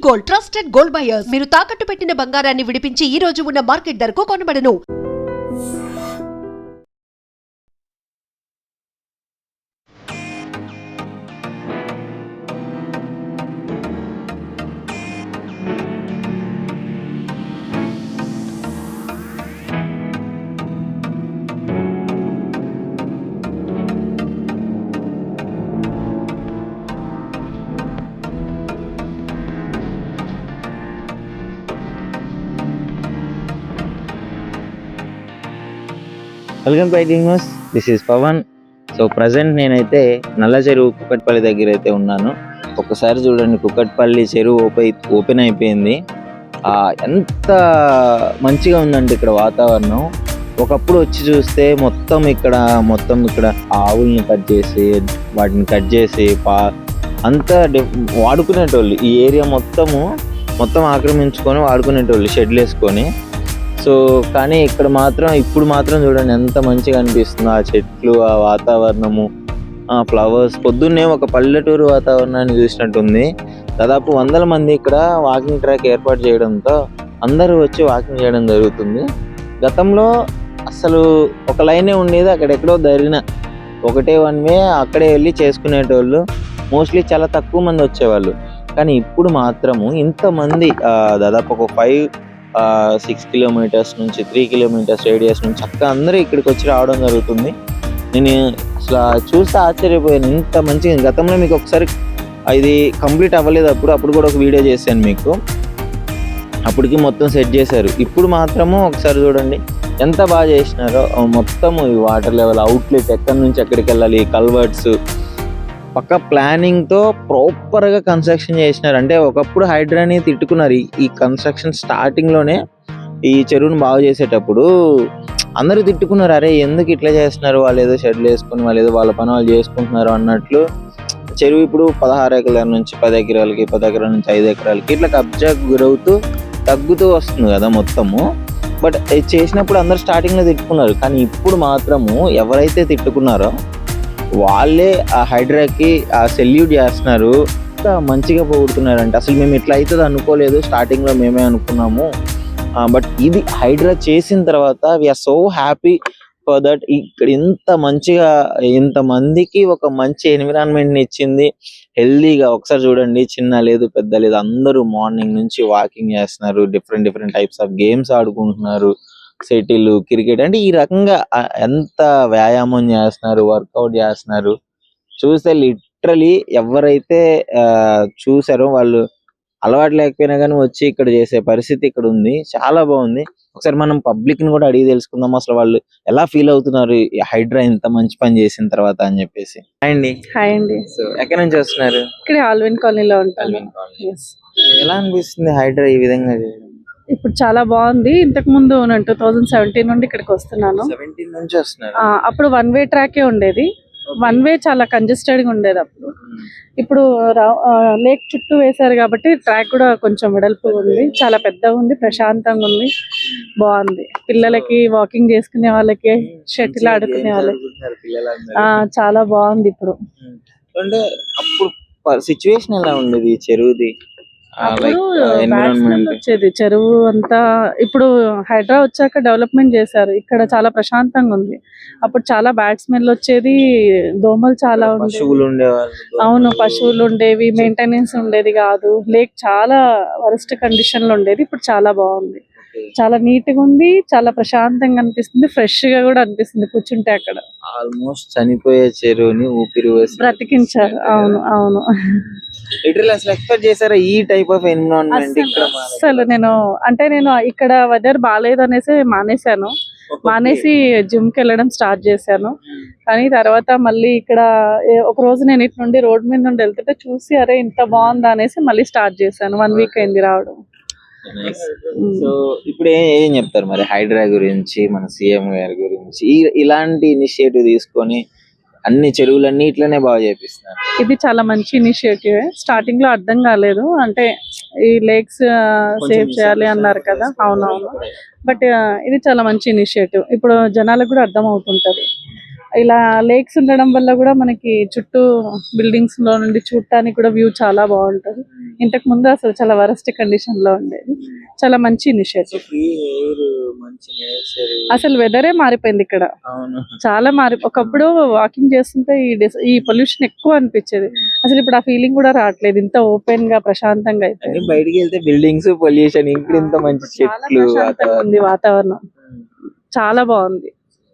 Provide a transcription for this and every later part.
Gold, trusted gold buyers. మీరు తాకట్టు పెట్టిన బంగారాన్ని విడిపించి ఈ రోజు ఉన్న మార్కెట్ ధరకు కొనబడను. Welcome to IT news. This is Pavan. So present నేనైతే నల్ల చెరువు కుక్కట్పల్లి దగ్గర అయితే ఉన్నాను. ఒక్కసారి చూడండి, కుక్కట్పల్లి చెరువు ఓపెన్ అయిపోయింది. ఎంత మంచిగా ఉందండి ఇక్కడ వాతావరణం. ఒకప్పుడు వచ్చి చూస్తే మొత్తం ఇక్కడ ఆవుల్ని కట్ చేసి వాటిని కట్ చేసి అంతా వాడుకునేటోళ్ళు. ఈ ఏరియా మొత్తం ఆక్రమించుకొని వాడుకునేటోళ్ళు షెడ్లు వేసుకొని. సో కానీ ఇప్పుడు మాత్రం చూడండి ఎంత మంచిగా అనిపిస్తుంది. ఆ చెట్లు, ఆ వాతావరణము, ఆ ఫ్లవర్స్. పొద్దున్నే ఒక పల్లెటూరు వాతావరణాన్ని చూసినట్టుంది. దాదాపు 100 మంది ఇక్కడ వాకింగ్ ట్రాక్ ఏర్పాటు చేయడంతో అందరూ వచ్చి వాకింగ్ చేయడం జరుగుతుంది. గతంలో అసలు ఒక లైనే ఉండేది, అక్కడెక్కడో ఒకటే వన్ వే, అక్కడే వెళ్ళి చేసుకునేటోళ్ళు. మోస్ట్లీ చాలా తక్కువ మంది వచ్చేవాళ్ళు. కానీ ఇప్పుడు మాత్రము ఇంతమంది, దాదాపు ఒక 6 కిలోమీటర్స్ నుంచి 3 కిలోమీటర్స్ రేడియస్ నుంచి అందరూ ఇక్కడికి వచ్చి రావడం జరుగుతుంది. నేను అసలు చూస్తే ఆశ్చర్యపోయాను, ఇంత మంచిగా. గతంలో మీకు ఒకసారి ఇది కంప్లీట్ అవ్వలేదు, అప్పుడు కూడా ఒక వీడియో చేశాను మీకు. అప్పటికి మొత్తం సెట్ చేశారు. ఇప్పుడు మాత్రము ఒకసారి చూడండి ఎంత బాగా చేసినారో. మొత్తము ఈ వాటర్ లెవెల్, అవుట్లెట్ ఎక్కడి నుంచి ఎక్కడికి వెళ్ళాలి, కల్వర్ట్స్ పక్క ప్లానింగ్తో ప్రాపర్గా కన్స్ట్రక్షన్ చేసినారు. అంటే ఒకప్పుడు హైడ్రాని తిట్టుకున్నారు. ఈ కన్స్ట్రక్షన్ స్టార్టింగ్లోనే ఈ చెరువును బాగు చేసేటప్పుడు అందరూ తిట్టుకున్నారు, అరే ఎందుకు ఇట్లా చేస్తున్నారు, వాళ్ళు ఏదో షెడ్లు వేసుకుని వాళ్ళు ఏదో వాళ్ళ పని వాళ్ళు చేసుకుంటున్నారు అన్నట్లు. చెరువు ఇప్పుడు 16 ఎకరాల నుంచి 10 ఎకరాలకి, 10 ఎకరాల నుంచి 5 ఎకరాలకి ఇట్లా కబ్జా గురవుతూ తగ్గుతూ వస్తుంది కదా మొత్తము. బట్ చేసినప్పుడు అందరు స్టార్టింగ్లో తిట్టుకున్నారు. కానీ ఇప్పుడు మాత్రము ఎవరైతే తిట్టుకున్నారో వాళ్ళే ఆ హైడ్రాకి సెల్యూట్ చేస్తున్నారు. మంచిగా పోగొడుతున్నారంటే అసలు మేము ఇట్లా అవుతుంది అనుకోలేదు, స్టార్టింగ్లో మేమే అనుకున్నాము. బట్ ఇది హైడ్రా చేసిన తర్వాత we are so happy for that. ఇక్కడ ఇంతమందికి ఒక మంచి ఎన్విరాన్మెంట్ని ఇచ్చింది, హెల్దీగా. ఒకసారి చూడండి, చిన్న లేదు పెద్ద లేదు, అందరూ మార్నింగ్ నుంచి వాకింగ్ చేస్తున్నారు, డిఫరెంట్ టైప్స్ ఆఫ్ గేమ్స్ ఆడుకుంటున్నారు, షటిల్, క్రికెట్. అంటే ఈ రకంగా ఎంత వ్యాయామం చేస్తున్నారు, వర్కౌట్ చేస్తున్నారు. చూస్తే లిటరలీ ఎవరైతే చూసారో వాళ్ళు అలవాటు లేకపోయినా కానీ వచ్చి ఇక్కడ చేసే పరిస్థితి ఇక్కడ ఉంది. చాలా బాగుంది. ఒకసారి మనం పబ్లిక్ ని కూడా అడిగి తెలుసుకుందాం, అసలు వాళ్ళు ఎలా ఫీల్ అవుతున్నారు హైడ్రా ఇంత మంచి పని చేసిన తర్వాత అని చెప్పేసి. హాయ్ అండి. సో ఎక్కడి నుంచి వస్తున్నారు? ఇక్కడ ఆల్విన్ కాలనీలో ఉంటాను. ఎలా అనిపిస్తుంది హైడ్రా ఈ విధంగా చేయడం? ఇప్పుడు చాలా బాగుంది. ఇంతకు ముందు నేను 2017 నుండి ఇక్కడికి వస్తున్నాను. 17 నుంచి వస్తున్నారు. అప్పుడు 1 వే ట్రాకే ఉండేది. 1 వే చాలా కంజెస్టెడ్ గా ఉండేది అప్పుడు. ఇప్పుడు లేక్ చుట్టూ వేశారు కాబట్టి ట్రాక్ కూడా కొంచెం వెడల్పు ఉంది, చాలా పెద్దగా ఉంది, ప్రశాంతంగా ఉంది, బాగుంది. పిల్లలకి వాకింగ్ చేసుకునే వాళ్ళకి, షటిల్ ఆడుకునే వాళ్ళకి చాలా బాగుంది. ఇప్పుడు అంటే అప్పుడు సిచ్యువేషన్ ఎలా ఉండేది చెరువుది? వచ్చేది చెరువు అంతా. ఇప్పుడు హైడ్రా వచ్చాక డెవలప్మెంట్ చేశారు, ఇక్కడ చాలా ప్రశాంతంగా ఉంది. అప్పుడు చాలా బ్యాడ్ స్మెల్ వచ్చేది, దోమలు చాలా ఉండేవి. అవును, పశువులు ఉండేవి, మెయింటెనెన్స్ ఉండేది కాదు. లేక్ చాలా వరస్ట్ కండిషన్ లో ఉండేది. ఇప్పుడు చాలా బాగుంది, చాలా నీట్ గా ఉంది, చాలా ప్రశాంతంగా అనిపిస్తుంది, ఫ్రెష్ గా కూడా అనిపిస్తుంది కూర్చుంటే. అక్కడ ఆల్మోస్ట్ చనిపోయే చెరువుని ఊపిరి బ్రతికించారు. అవును. అసలు ఎక్స్పెక్ట్ చేశారా ఈ టైప్ ఆఫ్ ఎన్విరాన్మెంట్ ఇక్కడ? అసలు నేను ఇక్కడ వెదర్ బాగాలేదు అనేసి మానేసి జిమ్ కి వెళ్ళడం స్టార్ట్ చేశాను. కానీ తర్వాత మళ్ళీ ఇక్కడ ఒక రోజు నేను ఇటు నుండి రోడ్ మీద నుండి వెళ్తుంటే చూసి అరే ఇంత బాగుందా అనేసి మళ్ళీ స్టార్ట్ చేశాను. 1 వీక్ అయింది రావడం. సో ఇప్పుడు ఏం చెప్తారు మరి హైడ్రా గురించి, మన సీఎం గారి గురించి? ఇలాంటి ఇనిషియేటివ్ తీసుకొని అన్ని చెరువులన్నీ ఇట్లనే బాగా చేపిస్తున్నారు. ఇది చాలా మంచి ఇనిషియేటివ్. స్టార్టింగ్ లో అర్థం కాలేదు, అంటే ఈ లేక్స్ సేవ్ చేయాలి అన్నారు కదా. అవునవును, బట్ ఇది చాలా మంచి ఇనిషియేటివ్. ఇప్పుడు జనాలకు కూడా అర్థం అవుతుంటది. ఇలా లేక్స్ ఉండడం వల్ల కూడా మనకి చుట్టూ బిల్డింగ్స్ లో నుండి చూడటానికి కూడా వ్యూ చాలా బాగుంటది. ఇంతకు ముందు అసలు చాలా వరస్ట్ కండిషన్ లో ఉండేది. చాలా మంచి ఇనిషియేటివ్. ఫ్రీ ఎయిర్, మంచి నేచర్. అసలు వెదరే మారిపోయింది ఇక్కడ, అవును. చాలా ఒకప్పుడు వాకింగ్ చేస్తుంటే ఈ పొల్యూషన్ ఎక్కువ అనిపించేది. అసలు ఇప్పుడు ఆ ఫీలింగ్ కూడా రావట్లేదు. ఇంత ఓపెన్ గా ప్రశాంతంగా అన్ని అయిపోయింది. బయటికి వెళ్తే బిల్డింగ్స్, పొల్యూషన్, ఇక్కడ ఇంత మంచి చాలా చెట్లు, ప్రశాంతంగా ఉంది వాతావరణం. చాలా బాగుంది.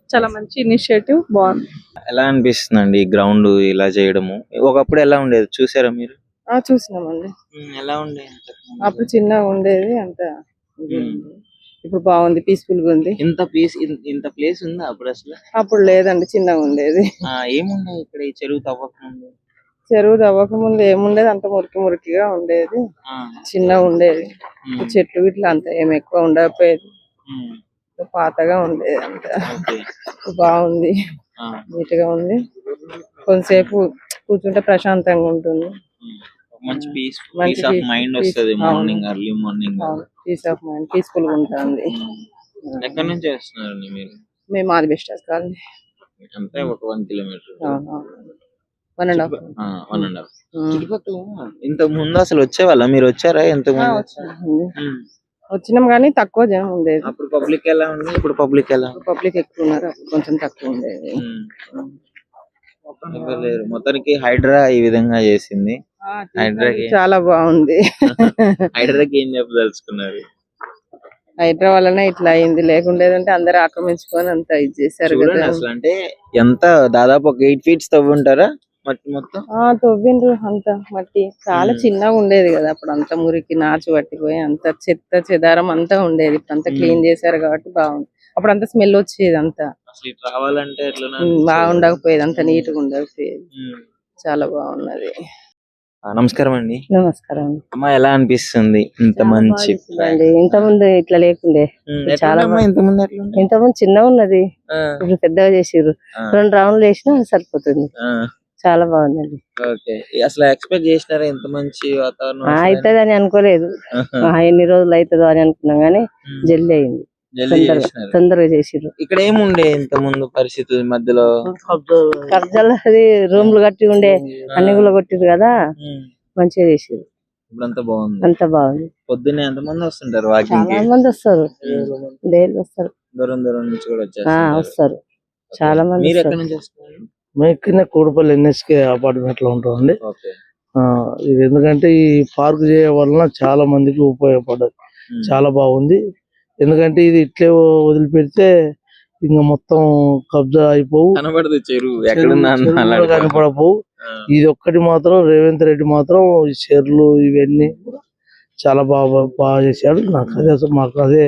చాలా మంచి ఇనిషియేటివ్, బాగుంది. ఎలా అనిపిస్తుందండి ఈ గ్రౌండ్ ఇలా చేయడము? ఒకప్పుడు ఎలా ఉండేది చూసారా మీరు? చూసినామండి. ఎలా ఉండేది? అప్పుడు చిన్నగా ఉండేది అంత ఇది ఉంది. ఇప్పుడు బాగుంది, పీస్ఫుల్ గా ఉంది. ఇంత ప్లేస్ ఉందా అప్పుడు అసలు? అప్పుడు లేదండి, చిన్నగా ఉండేది. ఏముండే ఇక్కడ ఈ చెరువు తవ్వకముందు? చెరువు తవ్వక ముందు ఏముండేది, అంత మురికి మురికిగా ఉండేది, చిన్నగా ఉండేది. చెట్లు ఇట్లా అంత ఏమి ఎక్కువ ఉండకపోయేది, పాతగా ఉండేది. అంత బాగుంది, నీట్ గా ఉంది. కొంతసేపు కూర్చుంటే ప్రశాంతంగా ఉంటుంది. మంచి పీస్ ఆఫ్ మైండ్ వస్తది. Morning, early morning peace of mind, peaceful గా ఉంటుంది. ఎక్కడి నుంచి వస్తున్నారండి మీరు? మేము ఆదిబెస్టర్స్ కాలనీ. అంటే ఒక 1 కిలోమీటర్, 1.5. 1.5. చుట్టుపక్కల ఇంతకు ముందు అసలు వచ్చేవాళ్ళ? మీరు వచ్చారా ఇంతకు ముందు? వచ్చినాం కానీ తక్కువ జనం ఉండేది. అప్పుడు పబ్లిక్ ఎలా ఉంది, ఇప్పుడు పబ్లిక్ ఎలా? పబ్లిక్ ఎక్కువ ఉన్నారు, అప్పుడు కొంచెం తక్కువ ఉండేది. లేరు. మొత్తానికి హైడ్రా ఈ విధంగా చేసింది. హైడ్రాకి చాలా బాగుంది. హైడ్రాకి ఏం చెప్పదలుచుకున్నారు? హైడ్రా వల్లనే ఇట్లా అయింది, లేకుండేదంటే అందరు ఆక్రమించుకొని అంత ఇది చేశారు కదా. అసలు అంటే ఎంత దాదాపు ఒక 8 feet తవ్వి ఉంటారా మట్టి మొత్తం? తవ్విండ్రు అంత మట్టి. చాలా చిన్నగా ఉండేది కదా అప్పుడు, అంత మురికి నాచు పట్టిపోయి అంత చెత్త చెదారం అంతా ఉండేది. ఇప్పుడు అంతా క్లీన్ చేశారు కాబట్టి బాగుంది. అప్పుడు అంత స్మెల్ వచ్చేది, అంతా రావాలంటే బాగుండకపోయేది, అంత నీట్ గా ఉండకపోయేది. చాలా బాగున్నది. నమస్కారం అండి. నమస్కారం. అమ్మ, ఎలా అనిపిస్తుంది ఇంత మంచి? ఇంత ముందు ఇట్లా లేకుండే, చాలా ఇంత ముందు చిన్నగా ఉన్నది, ఇప్పుడు పెద్దగా చేసిర్రు. 2 రౌండ్లు వేసినా సరిపోతుంది. చాలా బాగుందండి. అసలు ఎక్స్పెక్ట్ చేసినారా ఇంత మంచి వాతావరణం అవుతుంది అని అనుకోలేదు. ఎన్ని రోజులు అవుతుందో అని అనుకున్నాం గానీ జల్దీ అయింది, తొందరగా చేసిర్రు. ఇక్కడ ఏముండే ఇంత ముందు పరిస్థితి? మధ్యలో కబ్జాలు, అది రూమ్లు కట్టి ఉండే, అన్ని కూడా కొట్టిరు కదా, మంచిగా చేసిర్రు. ఇప్పుడు అంతా బాగుంది. అంతా బాగుంది. పొద్దున్నే ఎంత మంది వస్తుంటారు వాకింగ్? చాలా మంది వస్తారు, డైలీ వస్తారు. దూరం దూరం నుంచి కూడా వస్తారు చాలా మంది. మీరు ఎక్కడి నుంచి వస్తున్నారు? మేము కింద కూడపల్లి ఎన్ఎస్కే అపార్ట్మెంట్ లో ఉంటామండి. ఇది ఎందుకంటే ఈ పార్క్ చేయడం వలన చాలా మందికి ఉపయోగపడ్డది, చాలా బాగుంది. ఎందుకంటే ఇది ఇట్లే వదిలిపెడితే ఇంకా మొత్తం కబ్జా అయిపోవు, కనబడదు చెరువు, కనపడపోవు. ఇది ఒక్కటి మాత్రం రేవంత్ రెడ్డి మాత్రం ఈ చెర్లు ఇవన్నీ చాలా బాగా చేశాడు. మాకు అదే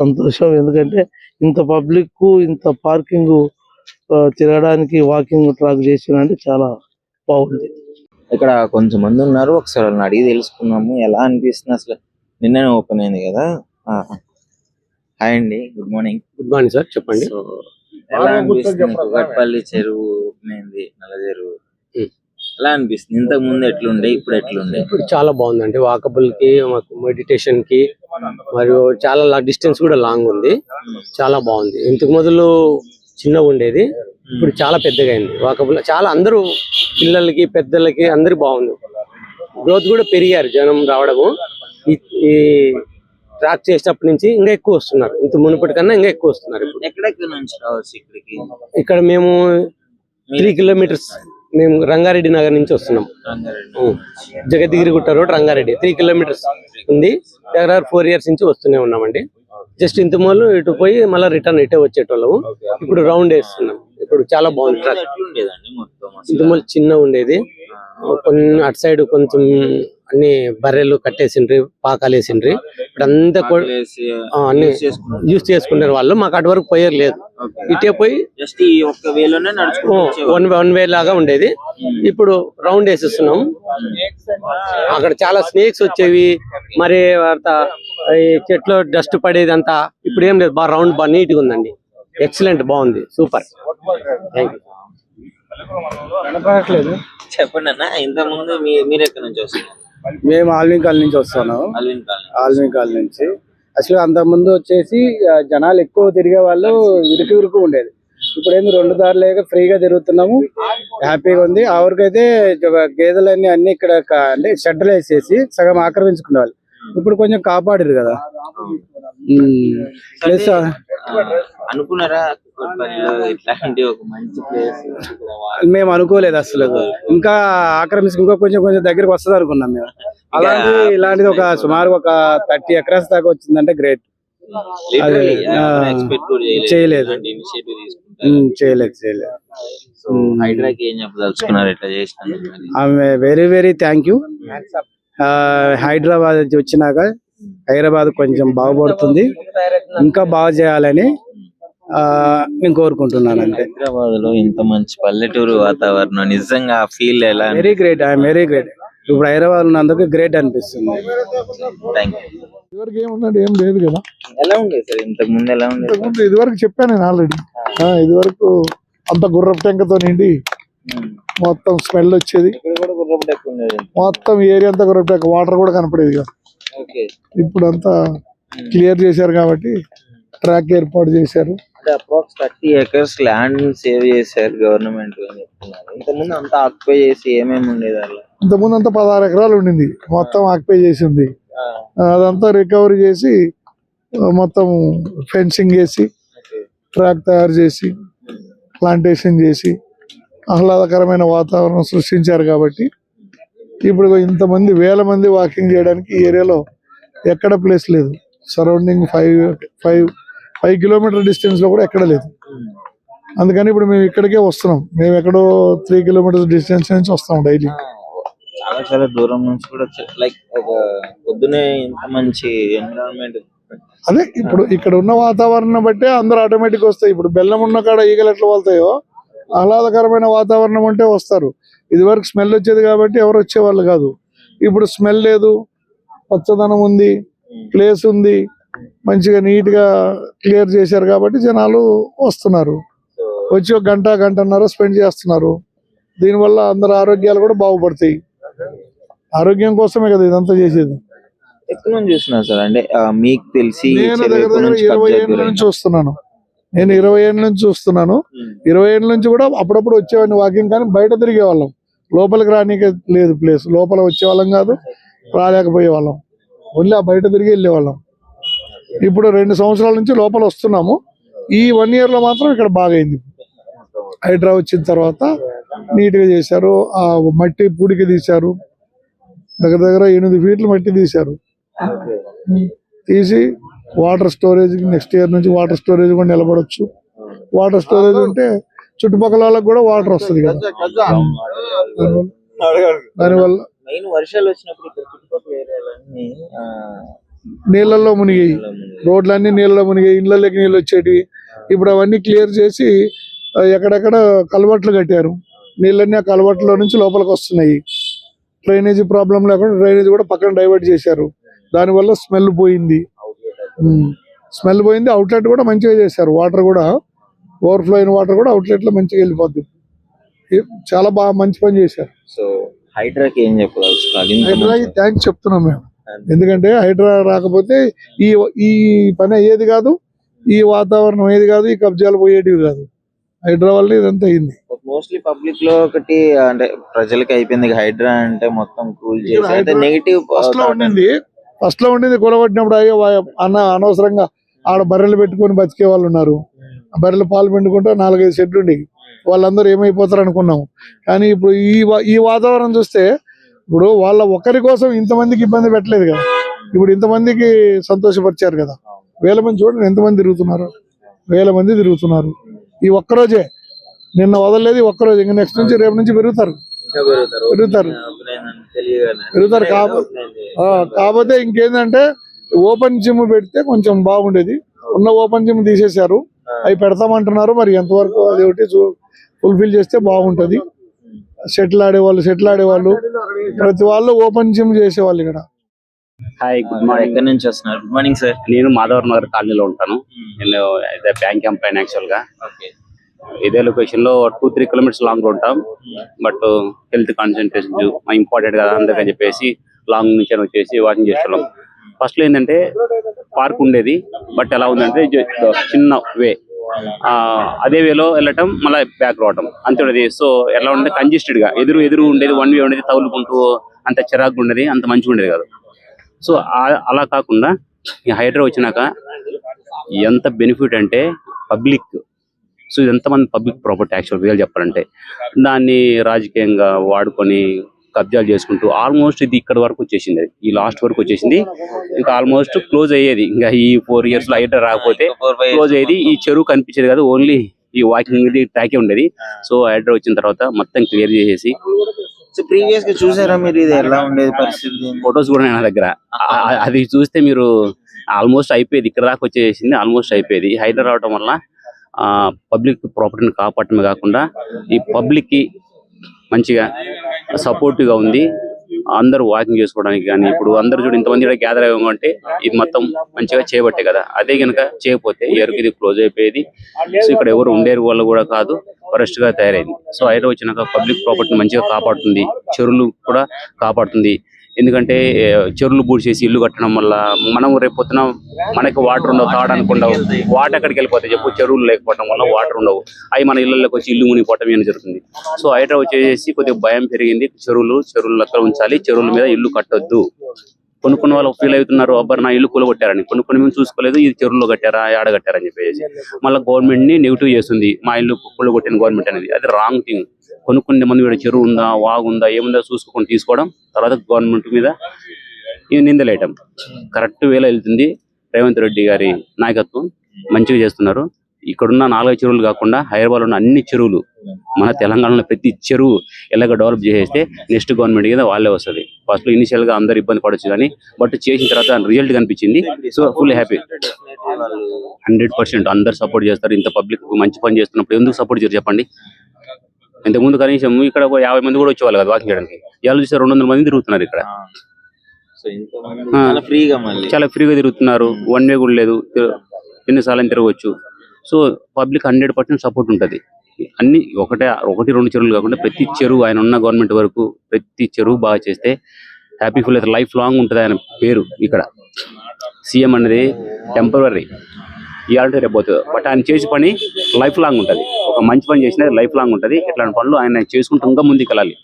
సంతోషం. ఎందుకంటే ఇంత పబ్లిక్, ఇంత పార్కింగ్, తిరగడానికి వాకింగ్ ట్రాక్ చేసినంటే చాలా బాగుంది. ఇక్కడ కొంచెం మంది ఉన్నారు, ఒకసారి వాళ్ళని అడిగి తెలుసుకున్నాము ఎలా అనిపిస్తుంది. అసలు నిన్ననే ఓపెన్ అయింది కదా. హాయ్ అండి, good morning. Good morning sir, చెప్పండి. ఎలా అనిపిస్తుంది? కుకట్పల్లి చెరువు ఓపెన్ అయింది, నల్ల చెరువు. ఎలా అనిపిస్తుంది? ఇంతకు ముందు ఎట్లుండే, ఇప్పుడు ఎట్లుండే? ఇప్పుడు చాలా బాగుందండి. వాకబుల్ కి, మెడిటేషన్ కి, మరియు చాలా డిస్టెన్స్ కూడా లాంగ్ ఉంది. చాలా బాగుంది. ఇంతకు మొదలు చిన్నగా ఉండేది, ఇప్పుడు చాలా పెద్దగా అయింది. వాకబుల్ చాలా, అందరూ పిల్లలకి పెద్దలకి అందరికి బాగుంది. గ్రోత్ కూడా పెరిగారు, జనం రావడము. ఈ ట్రాక్ చేసేటప్పటి నుంచి ఇంకా ఎక్కువ వస్తున్నారు, ఇంత మునుపటి కన్నా ఇంకా ఎక్కువ వస్తున్నారు. ఇప్పుడు ఎక్కడెక్కడ నుంచి రావచ్చు ఇక్కడికి? ఇక్కడ మేము 3 kilometers, మేము రంగారెడ్డి నగర్ నుంచి వస్తున్నాం. జగద్గిరిగుట్ట రోడ్, రంగారెడ్డి 3 kilometers ఉంది. దగ్గర 4 years నుంచి వస్తూనే ఉన్నామండి. జస్ట్ ఇంత మూలు ఇటు పోయి మళ్ళీ రిటర్న్ ఇటే వచ్చేటోళ్ళము. ఇప్పుడు రౌండ్ వేస్తున్నాం. ఇప్పుడు చాలా బాగుంది ట్రాక్. ఇంత మూలు చిన్నగా ఉండేది, కొన్ని అటు సైడ్ కొంచెం అన్ని బర్రెలు కట్టేసిండ్రి, పాకాలు వేసిండ్రి. ఇప్పుడు అంతా అన్ని యూజ్ చేసుకున్నారు వాళ్ళు. మాకు అటు వరకు పోయేది లేదు, ఇటే పోయి వన్ వే లాగా ఉండేది. ఇప్పుడు రౌండ్ వేసేస్తున్నాం. అక్కడ చాలా స్నేక్స్ వచ్చేవి, మరి ఈ చెట్లు డస్ట్ పడేది అంతా. ఇప్పుడు ఏం లేదు, బాగా రౌండ్ బాగా నీట్ గా ఉందండి. ఎక్సలెంట్, బాగుంది, సూపర్. థ్యాంక్ కనపడట్లేదు. చెప్పండి అన్న, ఇంత ముందు మీరు ఎక్కడి నుంచి వస్తున్నారు? మేము ఆల్విన్ కాలనీ నుంచి వస్తున్నాం. ఆల్విన్ కాలనీ నుంచి అసలు అంత ముందు వచ్చేసి జనాలు ఎక్కువ తిరిగే వాళ్ళు, ఇరుకు ఉండేది. ఇప్పుడు ఏంది 2 దారులేక ఫ్రీగా తిరుగుతున్నాము, హ్యాపీగా ఉంది. ఆ ఊరికైతే గేదెలన్నీ అన్ని ఇక్కడ అంటే షెడ్లు వేసేసి సగం ఆక్రమించుకునేవాళ్ళు, ఇప్పుడు కొంచెం కాపాడారు కదా. ప్లస్ అనుకున్నారా కుక్కట్పల్లిలో ఇట్లాంటి ఒక మంచి ప్లేస్ మేము అనుకోలేదు అసలు, ఇంకా ఆక్రమించి ఇంకా కొంచెం కొంచెం దగ్గరికి వస్తుంది అనుకున్నాం మేము. ఇలాంటిది ఒక సుమారు ఒక 30 acres దాకా వచ్చిందంటే గ్రేట్. చేయలేదు. హైడ్రాకి ఏం చెప్పదలుచుకున్నారు ఇట్లా చేసిన? Very very thank you. Hyderabad నుంచి వచ్చినాక హైదరాబాద్ కొంచెం బాగుపడుతుంది, ఇంకా బాగా చేయాలని నేను కోరుకుంటున్నాను అంతే. హైదరాబాద్ లో ఇంత మంచి పల్లెటూరు వాతావరణం నిజంగా ఫీల్ ఎలా? Very great, I'm very great. ఇప్పుడు హైదరాబాద్ ఉన్నందుకు గ్రేట్ అనిపిస్తుంది. Thank you. ఇదివరకు ఏముందంటే ఏం లేదు కదా. ఎలా ఉండేది సార్ ఇంతకు ముందు? ఎలా ఉండేది? ఇదివరకు చెప్పాను నేను ఆల్రెడీ. ఇదివరకు అంత గుర్రపు టెంకతో నిండి మొత్తం స్మెల్ వచ్చేది, మొత్తం ఏరియా అంతా గుర్రపు టెంక, వాటర్ కూడా కనపడేది కదా. ఇప్పుడు అంతా క్లియర్ చేశారు కాబట్టి ట్రాక్ ఏర్పాటు చేశారు. అప్రాక్స్ 30 acres ల్యాండ్ సేవ్ చేశారు గవర్నమెంట్ అని చెప్తున్నారు. ఇంతకుముందు అంతా ఆక్యుపై చేసి ఏమేమి ఉండేది అలా? ఇంతకుముందు అంతా 16 ఎకరాలు ఉండింది, మొత్తం ఆక్యుపై చేసి ఉంది. అదంతా రికవరీ చేసి మొత్తం ఫెన్సింగ్ చేసి ట్రాక్ తయారు చేసి ప్లాంటేషన్ చేసి ఆహ్లాదకరమైన వాతావరణం సృష్టించారు. కాబట్టి ఇప్పుడు ఇంతమంది వేల మంది వాకింగ్ చేయడానికి ఈ ఏరియాలో ఎక్కడ ప్లేస్ లేదు. సరౌండింగ్ 5 kilometer డిస్టెన్స్ లో కూడా ఎక్కడ లేదు. అందుకని ఇప్పుడు మేము ఇక్కడికే వస్తున్నాం. మేము ఎక్కడో 3 kilometers డిస్టెన్స్ నుంచి వస్తాం డైలీ. చాలా దూరం నుంచి కూడా లైక్ ఒక పొద్దునే ఇంత మంచి ఎన్విరాన్మెంట్. అదే ఇప్పుడు ఇక్కడ ఉన్న వాతావరణం బట్టే అందరూ ఆటోమేటిక్ వస్తాయి. ఇప్పుడు బెల్లం ఉన్న కాడ ఈగలు ఎట్లా వాళ్తాయో ఆహ్లాదకరమైన వాతావరణం అంటే వస్తారు. ఇది వరకు స్మెల్ వచ్చేది కాబట్టి ఎవరు వచ్చేవాళ్ళు కాదు. ఇప్పుడు స్మెల్ లేదు, పచ్చదనం ఉంది, ప్లేస్ ఉంది, మంచిగా నీట్ గా క్లియర్ చేశారు కాబట్టి జనాలు వస్తున్నారు. వచ్చి ఒక గంటన్నర స్పెండ్ చేస్తున్నారు. దీనివల్ల అందరు ఆరోగ్యాలు కూడా బాగుపడతాయి. ఆరోగ్యం కోసమే కదా ఇదంతా చేసేది. ఎక్కడి నుంచి చూస్తున్నారు సార్? అంటే మీకు తెలిసి నేను దగ్గర 20 ఏళ్ళ నుంచి చూస్తున్నాను. నేను 20 ఏళ్ళ నుంచి చూస్తున్నాను. 20 ఏళ్ళ నుంచి కూడా అప్పుడప్పుడు వచ్చేవాడిని వాకింగ్, కానీ బయట తిరిగే వాళ్ళం, లోపలికి రానికే లేదు ప్లేస్. లోపల వచ్చేవాళ్ళం కాదు, రాలేకపోయే వాళ్ళం, ఓన్లీ ఆ బయట తిరిగి వెళ్ళేవాళ్ళం. ఇప్పుడు 2 సంవత్సరాల నుంచి లోపల వస్తున్నాము. ఈ 1 year లో మాత్రం ఇక్కడ బాగా అయింది. హైడ్రా వచ్చిన తర్వాత నీట్ గా చేశారు. ఆ మట్టి పూడికి తీశారు, దగ్గర 8 feet మట్టి తీశారు. తీసి వాటర్ స్టోరేజ్, నెక్స్ట్ ఇయర్ నుంచి వాటర్ స్టోరేజ్ కూడా నిలబడొచ్చు. వాటర్ స్టోరేజ్ ఉంటే చుట్టుపక్కల వాళ్ళకి కూడా వాటర్ వస్తుంది కదా. దానివల్ల వర్షాలు వచ్చినప్పుడు ఇక్కడ చుట్టుపక్కల ఏరియాలన్నీ నీళ్ళల్లో మునిగాయి, రోడ్లన్నీ నీళ్ళలో మునిగాయి, ఇళ్ళలోకి నీళ్ళు వచ్చేటివి. ఇప్పుడు అవన్నీ క్లియర్ చేసి ఎక్కడెక్కడ కలవట్లు కట్టారు. నీళ్ళన్నీ ఆ కలవట్లో నుంచి లోపలికి వస్తున్నాయి. డ్రైనేజీ ప్రాబ్లం లేకుండా డ్రైనేజీ కూడా పక్కన డైవర్ట్ చేశారు. దానివల్ల స్మెల్ పోయింది. అవుట్లెట్ కూడా మంచిగా చేశారు. వాటర్ కూడా ఓవర్ఫ్లో అయిన వాటర్ కూడా అవుట్లెట్ లో మంచిగా వెళ్ళిపోద్ది. చాలా బాగా మంచి పని చేశారు. సో హైడ్రాకి ఏం చెప్పాలి? హైడ్రాకి థ్యాంక్స్ చెప్తున్నాం మేము. ఎందుకంటే హైడ్రా రాకపోతే ఈ పని అయ్యేది కాదు, ఈ వాతావరణం ఏది కాదు, ఈ కబ్జాలు పోయేటివి కాదు. హైడ్రా వల్ల ఇదంతా అయింది. మోస్ట్లీ పబ్లిక్ లో ఒకటి అంటే ప్రజలకి అయిపోయింది హైడ్రా అంటే మొత్తం కూల్ చేసి నెగిటివ్. ఫస్ట్ లో ఉండింది కొలగొట్టినప్పుడు అయ్యో అనవసరంగా ఆడ బర్రెలు పెట్టుకొని బతికే వాళ్ళు ఉన్నారు. బర్రెలు పాలు పిండుకుంటే 4-5 షెడ్లు ఉండేవి. వాళ్ళందరూ ఏమైపోతారు అనుకున్నాం. కానీ ఇప్పుడు ఈ వాతావరణం చూస్తే ఇప్పుడు వాళ్ళ ఒక్కరి కోసం ఇంతమందికి ఇబ్బంది పెట్టలేదు కదా. ఇప్పుడు ఇంతమందికి సంతోషపరిచారు కదా. 1000 మంది చూడండి ఎంతమంది తిరుగుతున్నారు, 1000 మంది తిరుగుతున్నారు. ఈ ఒక్కరోజే, నిన్న వదలలేదు, ఈ ఒక్కరోజు. ఇంకా నెక్స్ట్ నుంచి రేపు నుంచి పెరుగుతారు. కాకపోతే ఇంకేంటంటే ఓపెన్ జిమ్ పెడితే కొంచెం బాగుండేది. ఉన్న ఓపెన్ జిమ్ తీసేశారు, అవి పెడతామంటున్నారు. మరి ఎంతవరకు అది ఒకటి ఫుల్ఫిల్ చేస్తే బాగుంటది. షటిల్ ఆడేవాళ్ళు ప్రతి వాళ్ళు ఓపెన్ జిమ్ చేసేవాళ్ళు ఇక్కడ. Hi, good morning. ఎక్కడి నుంచి వస్తున్నారు? Good morning sir. నేను మాధవర్ నగర్ కాలనీలో ఉంటాను. నేను బ్యాంక్ ఎంప్లాయ్ యాక్చువల్ గా. ఇదే లొకేషన్ లో 2-3 kilometers లాంగ్ ఉంటాం. బట్ హెల్త్ కాన్సన్ట్రేషన్ ఇంపార్టెంట్ కదా, అందుకని చెప్పేసి లాంగ్ నుంచి వచ్చేసి వాకింగ్ చేస్తున్నాం. ఫస్ట్ లో ఏంటంటే పార్క్ ఉండేది, బట్ ఎలా ఉందంటే చిన్న వే అదే వేలో వెళ్ళటం మళ్ళీ బ్యాక్ రావటం అంతే ఉండేది. సో ఎలా ఉండేది, కంజెస్టెడ్ గా ఎదురు ఉండేది, వన్ వే ఉండేది, తగులుకుంటూ అంత చిరాకు ఉండేది, అంత మంచిగా ఉండేది కాదు. సో అలా కాకుండా ఈ హైడ్రా వచ్చినాక ఎంత బెనిఫిట్ అంటే పబ్లిక్, సో ఇది ఎంతమంది పబ్లిక్ ప్రాపర్టీ యాక్చువల్గా చెప్పాలంటే దాన్ని రాజకీయంగా వాడుకొని కబ్జాలు చేసుకుంటూ ఆల్మోస్ట్ ఇది ఇక్కడ వరకు వచ్చేసింది, ఈ లాస్ట్ వరకు వచ్చేసింది. ఇంకా ఆల్మోస్ట్ క్లోజ్ అయ్యేది. ఇంకా ఈ 4 years లో హైడ్రా రాకపోతే క్లోజ్ అయ్యేది. ఈ చెరువు కనిపించేది కాదు, ఓన్లీ ఈ వాకింగ్ ట్రాకే ఉండేది. సో హైడ్రా వచ్చిన తర్వాత మొత్తం క్లియర్ చేసేసి ప్రీవియస్ గా చూసారా మీరు ఇది ఎలా ఉండేది పరిస్థితి? ఫొటోస్ కూడా నా దగ్గర, అది చూస్తే మీరు ఆల్మోస్ట్ అయిపోయేది, ఇక్కడ దాకా వచ్చేసింది, ఆల్మోస్ట్ అయిపోయేది. హైడ్రా రావడం వల్ల పబ్లిక్ ప్రాపర్టీని కాపాడటమే కాకుండా ఈ పబ్లిక్ కి మంచిగా సపోర్టివ్ గా ఉంది. అందరూ వాకింగ్ చేసుకోవడానికి కానీ, ఇప్పుడు అందరూ చూడు ఇంతమంది గ్యాదర్ అయ్యాము అంటే ఇది మొత్తం మంచిగా చేయబట్టే కదా. అదే కనుక చేయకపోతే ఎరుకు ఇది క్లోజ్ అయిపోయేది. సో ఇక్కడ ఎవరు ఉండేరు వాళ్ళు కూడా కాదు, ఫరెస్ట్ గా తయారైంది. సో హైడ్రా వచ్చినాక పబ్లిక్ ప్రాపర్టీ మంచిగా కాపాడుతుంది, చెరువులు కూడా కాపాడుతుంది. ఎందుకంటే చెరువులు బూడ్చేసి ఇల్లు కట్టడం వల్ల మనం రేపొద్దున మనకి వాటర్ ఉండవు, తాగడానికి ఉండవు. వాటర్ ఎక్కడికి వెళ్ళిపోతాయి చెప్పు, చెరువులు లేకపోవడం వల్ల వాటర్ ఉండవు, అవి మన ఇళ్లలోకి వచ్చి ఇల్లు మునిగిపోవటం ఏమైనా జరుగుతుంది. సో హైడ్రా వచ్చేసి కొద్దిగా భయం పెరిగింది. చెరువులు లెక్క ఉంచాలి, చెరువుల మీద ఇల్లు కట్టొద్దు. కొన్ని వాళ్ళు ఫీల్ అవుతున్నారు, అబ్బాయి నా ఇల్లు కూలగొట్టారని. కొన్ని మేము చూసుకోలేదు, ఇది చెరువులో కట్టారా ఆడ కట్టారని చెప్పేసి మళ్ళీ గవర్నమెంట్ ని నెగిటివ్ చేస్తుంది, మా ఇల్లు కూలగొట్టిన గవర్నమెంట్ అనేది. అది రాంగ్ థింగ్. కొన్ని మంది వీడు చెరువు ఉందా, వాగు ఉందా, ఏముందా చూసుకొని తీసుకోవడం, తర్వాత గవర్నమెంట్ మీద నిందలేయటం కరెక్ట్ వేలో వెళ్తుంది. రేవంత్ రెడ్డి గారి నాయకత్వం మంచిగా చేస్తున్నారు. ఇక్కడున్న 4 చెరువులు కాకుండా హైదరాబాద్ ఉన్న అన్ని చెరువులు, మన తెలంగాణలో ప్రతి చెరువు ఎలాగ డెవలప్ చేసేస్తే నెక్స్ట్ గవర్నమెంట్ కింద వాళ్ళే వస్తుంది. ఫస్ట్ ఇనిషియల్ గా అందరు ఇబ్బంది పడొచ్చు కానీ, బట్ చేసిన తర్వాత రిజల్ట్ కనిపించింది. So full happy. 100% అందరు సపోర్ట్ చేస్తారు. ఇంత పబ్లిక్ మంచి పని చేస్తున్నప్పుడు ఎందుకు సపోర్ట్ చేయరు చెప్పండి. ఇంతకుముందు కనీసం ఇక్కడ 50 మంది కూడా వచ్చేవాళ్ళు కదా వాకింగ్ చేయడానికి, ఇవాళ చూస్తే 200 మంది తిరుగుతున్నారు ఇక్కడ. చాలా ఫ్రీగా తిరుగుతున్నారు, వన్ వే కూడా లేదు, ఎన్నిసార్లు తిరగవచ్చు. సో పబ్లిక్ 100% సపోర్ట్ ఉంటుంది. అన్ని 1-2 చెరువులు కాకుండా ప్రతి చెరువు, ఆయన ఉన్న గవర్నమెంట్ వరకు ప్రతి చెరువు బాగా చేస్తే హ్యాపీఫుల్ అయితే లైఫ్ లాంగ్ ఉంటుంది. ఆయన పేరు ఇక్కడ సీఎం అనేది టెంపరీ, ఇవాళ రేపు పోతుంది, బట్ ఆయన చేసే పని లైఫ్ లాంగ్ ఉంటుంది. ఒక మంచి పని చేసినా లైఫ్ లాంగ్ ఉంటుంది. ఇట్లాంటి పనులు ఆయన చేసుకుంటూ ఇంకా ముందుకు వెళ్ళాలి.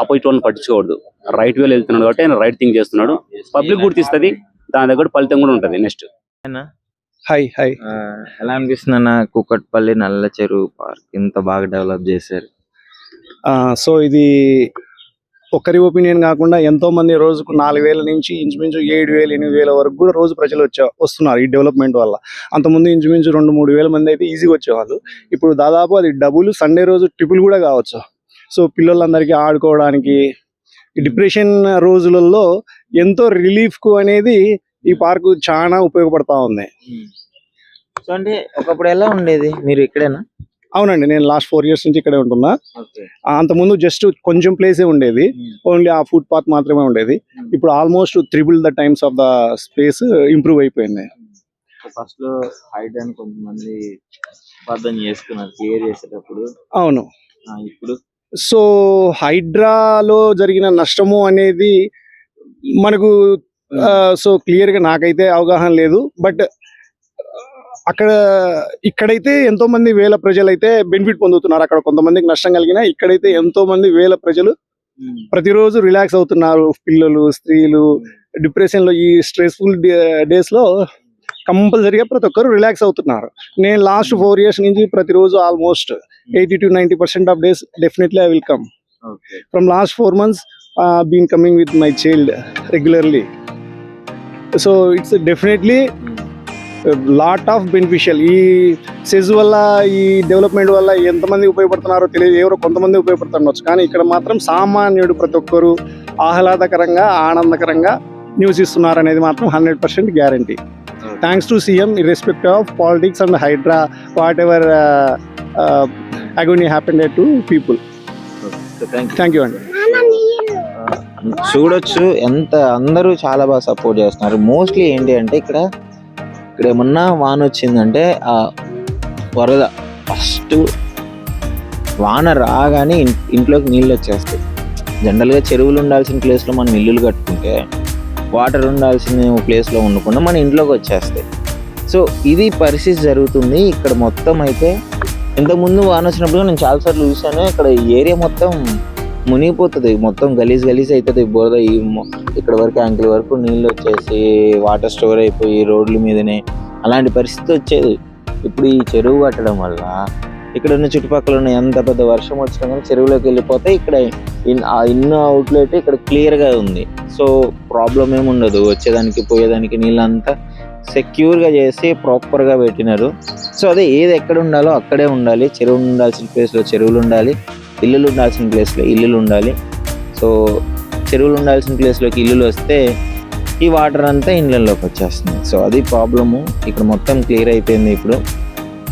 ఆపోజిట్ వాళ్ళని పట్టించుకోవద్దు, రైట్ వేలో వెళ్తున్నాడు కాబట్టి ఆయన రైట్ థింగ్ చేస్తున్నాడు. పబ్లిక్ గుర్తిస్తుంది, దాని దగ్గర ఫలితం కూడా ఉంటుంది. నెక్స్ట్ హాయ్ ఎలా అనిపిస్తుంది అన్న కూకట్పల్లి నల్ల చెరువు పార్క్ ఇంత బాగా డెవలప్ చేశారు? సో ఇది ఒకరి ఒపీనియన్ కాకుండా ఎంతో మంది రోజుకు 4,000 నుంచి ఇంచుమించు 7,000, 8,000 వరకు కూడా రోజు ప్రజలు వస్తున్నారు ఈ డెవలప్మెంట్ వల్ల. అంతకుముందు ఇంచుమించు 2-3 వేల మంది అయితే ఈజీగా వచ్చేవాళ్ళు. ఇప్పుడు దాదాపు అది డబుల్, సండే రోజు ట్రిపుల్ కూడా కావచ్చు. సో పిల్లలందరికీ ఆడుకోవడానికి, డిప్రెషన్ రోజులలో ఎంతో రిలీఫ్ కు అనేది ఈ పార్కు చాలా ఉపయోగపడతా ఉంది. సో అంటే ఒకప్పుడు ఎలా ఉండేది, మీరు ఇక్కడేనా? అవునండి, నేను లాస్ట్ 4 years నుంచి ఇక్కడే ఉంటున్నా. అంతకుముందు జస్ట్ కొంచెం ప్లేసే ఉండేది, ఓన్లీ ఆ ఫుట్ పాత్ మాత్రమే ఉండేది. ఇప్పుడు almost 3x the times of the space improve అయిపోయింది. ఫస్ట్ లో హైట్ అని కొంతమంది అర్థం చేసుకున్నారు క్లియర్ చేసేటప్పుడు. అవును. ఇప్పుడు సో హైడ్రాలో జరిగిన నష్టము అనేది మనకు సో క్లియర్ గా నాకైతే అవగాహన లేదు. బట్ ఇక్కడైతే ఎంతో మంది వేల ప్రజలు అయితే బెనిఫిట్ పొందుతున్నారు. అక్కడ కొంతమందికి నష్టం కలిగినా ఇక్కడైతే ఎంతో మంది వేల ప్రజలు ప్రతిరోజు రిలాక్స్ అవుతున్నారు. పిల్లలు, స్త్రీలు డిప్రెషన్ లో, ఈ స్ట్రెస్ఫుల్ డేస్ లో కంపల్సరీగా ప్రతి ఒక్కరు రిలాక్స్ అవుతున్నారు. నేను లాస్ట్ 4 years నుంచి ప్రతిరోజు almost 80 to 90% of days definitely I will come. From last 4 months been coming with my child regularly. So it's definitely lot of beneficial. ఈ సెజ్ వల్ల, ఈ డెవలప్మెంట్ వల్ల ఎంతమంది ఉపయోగపడుతున్నారో తెలియదు, ఎవరో కొంతమంది ఉపయోగపడుతుండొచ్చు. కానీ ఇక్కడ మాత్రం సామాన్యుడు ప్రతి ఒక్కరు ఆహ్లాదకరంగా, ఆనందకరంగా నివసిస్తున్నారు అనేది మాత్రం 100% guarantee. Thanks to CM, irrespective of politics and Hydra, whatever agony happened to people. Thank you అండి. చూడొచ్చు ఎంత అందరూ చాలా బాగా సపోర్ట్ చేస్తున్నారు. మోస్ట్లీ ఏంటి అంటే ఇక్కడ ఏమన్నా వాన వచ్చిందంటే ఆ వరద ఫస్ట్ వాన రాగానే ఇంట్లోకి నీళ్ళు వచ్చేస్తాయి. జనరల్గా చెరువులు ఉండాల్సిన ప్లేస్లో మనం ఇల్లులు కట్టుకుంటే వాటర్ ఉండాల్సిన ప్లేస్లో ఉండకుండా మన ఇంట్లోకి వచ్చేస్తాయి. సో ఇది పరిస్థితి జరుగుతుంది ఇక్కడ మొత్తం. అయితే ఇంతకుముందు వాన వచ్చినప్పుడు నేను చాలాసార్లు చూసాను, ఇక్కడ ఈ ఏరియా మొత్తం మునిగిపోతుంది, మొత్తం గలీజ్ అవుతుంది బురద. ఇక్కడ వరకు యాంకిల్ వరకు నీళ్ళు వచ్చేసి వాటర్ స్టోర్ అయిపోయి రోడ్ల మీదనే అలాంటి పరిస్థితి వచ్చేది. ఇప్పుడు ఈ చెరువు కట్టడం వల్ల ఇక్కడ ఉన్న చుట్టుపక్కల ఉన్న ఎంత పెద్ద వర్షం వచ్చినా కానీ చెరువులోకి వెళ్ళిపోతే ఇక్కడ ఇన్ అవుట్లెట్ ఇక్కడ క్లియర్గా ఉంది. సో ప్రాబ్లం ఏమి ఉండదు, వచ్చేదానికి పోయేదానికి నీళ్ళంతా సెక్యూర్గా చేసి ప్రాపర్గా పెట్టినారు. సో అదే ఏది ఎక్కడ ఉండాలో అక్కడే ఉండాలి. చెరువులు ఉండాల్సిన ప్లేస్లో చెరువులు ఉండాలి, ఇల్లులు ఉండాల్సిన ప్లేస్లో ఇల్లులు ఉండాలి. సో చెరువులు ఉండాల్సిన ప్లేస్లోకి ఇల్లులు వస్తే ఈ వాటర్ అంతా ఇండ్లలోకి వచ్చేస్తుంది. సో అది ప్రాబ్లము. ఇక్కడ మొత్తం క్లియర్ అయిపోయింది. ఇప్పుడు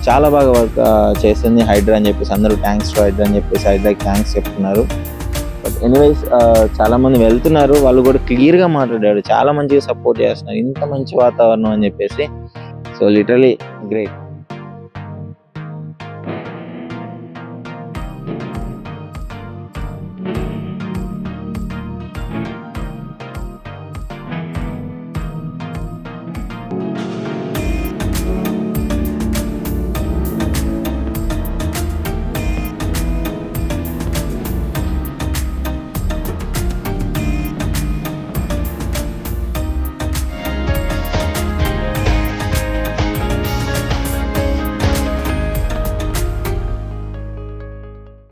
చాలా బాగా వర్క్ చేస్తుంది హైడ్రా అని చెప్పేసి అందరూ థ్యాంక్స్ టు హైడ్రా అని చెప్పేసి హైడ్రాకి థ్యాంక్స్ చెప్తున్నారు. బట్ ఎనీవైస్ చాలా మంది వెళ్తున్నారు, వాళ్ళు కూడా క్లియర్గా మాట్లాడారు, చాలా మంచిగా సపోర్ట్ చేస్తున్నారు, ఇంత మంచి వాతావరణం అని చెప్పేసి. So literally great.